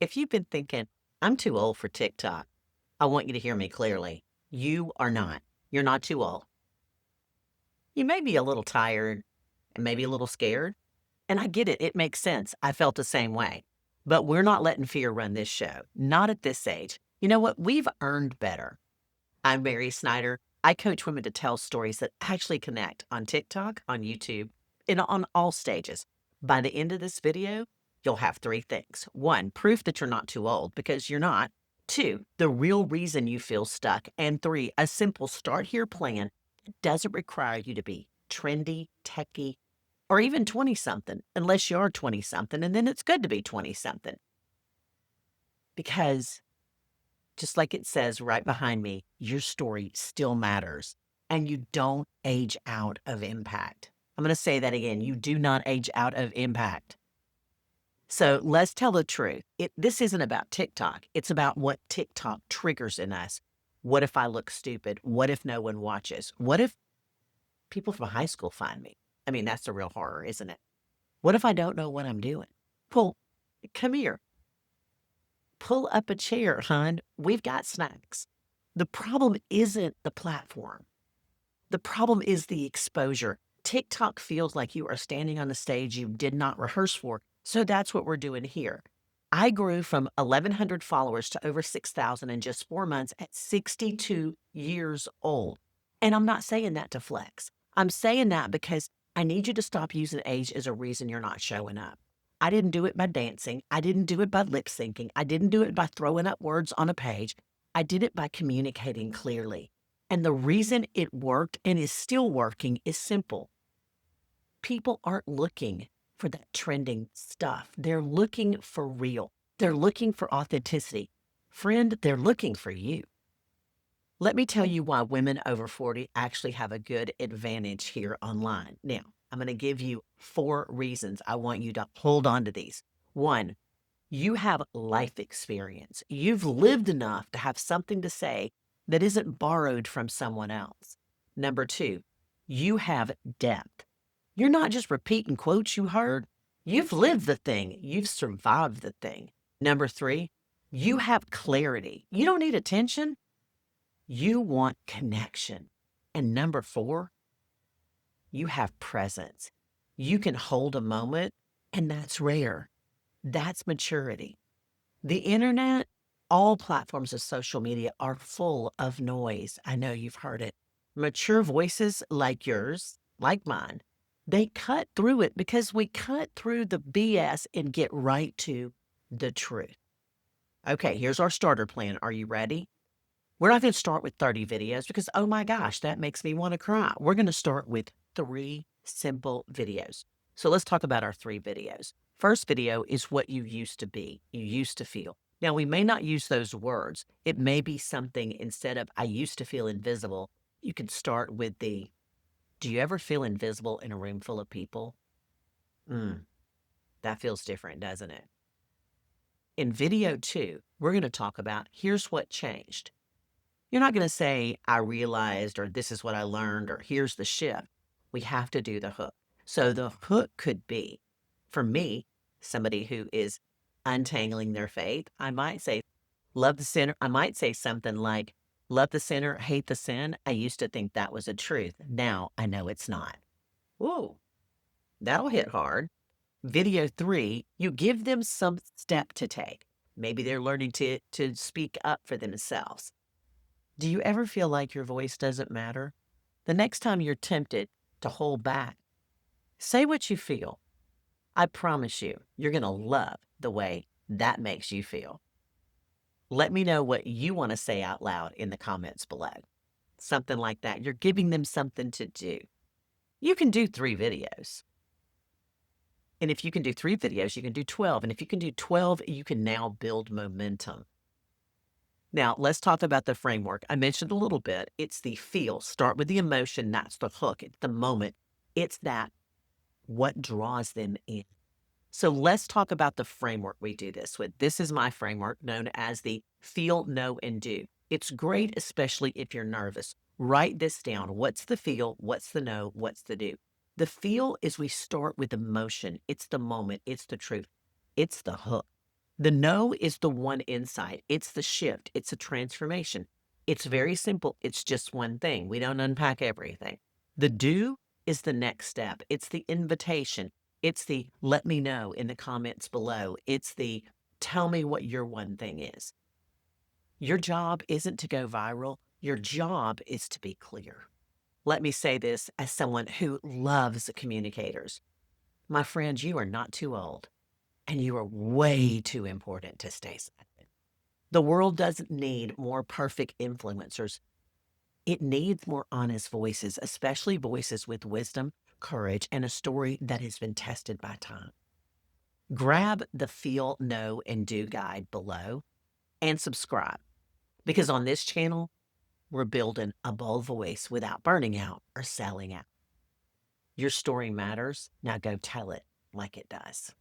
If you've been thinking, I'm too old for TikTok, I want you to hear me clearly. You are not. You're not too old. You may be a little tired and maybe a little scared. And I get it. It makes sense. I felt the same way. But we're not letting fear run this show. Not at this age. You know what? We've earned better. I'm Mary Snyder. I coach women to tell stories that actually connect on TikTok, on YouTube, and on all stages. By the end of this video, you'll have three things. One, proof that you're not too old because you're not. Two, the real reason you feel stuck. And three, a simple start here plan that doesn't require you to be trendy, techie, or even 20 something, unless you're 20 something. And then it's good to be 20 something because just like it says right behind me, your story still matters and you don't age out of impact. I'm going to say that again. You do not age out of impact. So let's tell the truth. This isn't about TikTok. It's about what TikTok triggers in us. What if I look stupid? What if no one watches? What if people from high school find me? I mean, that's the real horror, isn't it? What if I don't know what I'm doing? Well, come here. Pull up a chair, hon. We've got snacks. The problem isn't the platform. The problem is the exposure. TikTok feels like you are standing on a stage you did not rehearse for. So that's what we're doing here. I grew from 1,100 followers to over 6,000 in just 4 months at 62 years old. And I'm not saying that to flex. I'm saying that because I need you to stop using age as a reason you're not showing up. I didn't do it by dancing. I didn't do it by lip syncing. I didn't do it by throwing up words on a page. I did it by communicating clearly. And the reason it worked and is still working is simple. People aren't looking for that trending stuff. They're looking for real. They're looking for authenticity. Friend, they're looking for you. Let me tell you why women over 40 actually have a good advantage here online. Now, I'm going to give you 4 reasons I want you to hold on to these. 1, you have life experience. You've lived enough to have something to say that isn't borrowed from someone else. Number 2, you have depth. You're not just repeating quotes you heard. You've lived the thing. You've survived the thing. Number 3, you have clarity. You don't need attention. You want connection. And number 4, you have presence. You can hold a moment, and that's rare. That's maturity. The internet, all platforms of social media are full of noise. I know you've heard it. Mature voices like yours, like mine, they cut through it because we cut through the BS and get right to the truth. Okay, here's our starter plan. Are you ready? We're not going to start with 30 videos because, oh my gosh, that makes me want to cry. We're going to start with 3 simple videos. So let's talk about our 3 videos. First video is what you used to be, you used to feel. Now, we may not use those words. It may be something instead of I used to feel invisible, you could start with the do you ever feel invisible in a room full of people? That feels different, doesn't it? In video 2, we're going to talk about here's what changed. You're not going to say, I realized, or this is what I learned, or here's the shift. We have to do the hook. So the hook could be, for me, somebody who is untangling their faith, I might say, love the sinner. I might say something like, love the sinner, hate the sin. I used to think that was a truth. Now I know it's not. Ooh, that'll hit hard. Video 3, you give them some step to take. Maybe they're learning to speak up for themselves. Do you ever feel like your voice doesn't matter? The next time you're tempted to hold back, say what you feel. I promise you, you're going to love the way that makes you feel. Let me know what you want to say out loud in the comments below. Something like that. You're giving them something to do. You can do 3 videos. And if you can do 3 videos, you can do 12. And if you can do 12, you can now build momentum. Now, let's talk about the framework. I mentioned a little bit. It's the feel. Start with the emotion. That's the hook. It's the moment. It's that what draws them in. So let's talk about the framework we do this with. This is my framework known as the feel, know, and do. It's great, especially if you're nervous. Write this down. What's the feel? What's the know? What's the do? The feel is we start with emotion. It's the moment. It's the truth. It's the hook. The no is the one insight. It's the shift. It's a transformation. It's very simple. It's just one thing. We don't unpack everything. The do is the next step. It's the invitation. It's the let me know in the comments below. It's the tell me what your one thing is. Your job isn't to go viral. Your job is to be clear. Let me say this as someone who loves communicators. My friends, you are not too old and you are way too important to stay silent. The world doesn't need more perfect influencers. It needs more honest voices, especially voices with wisdom, courage, and a story that has been tested by time. Grab the Feel, Know, and Do guide below and subscribe because on this channel, we're building a bold voice without burning out or selling out. Your story matters. Now go tell it like it does.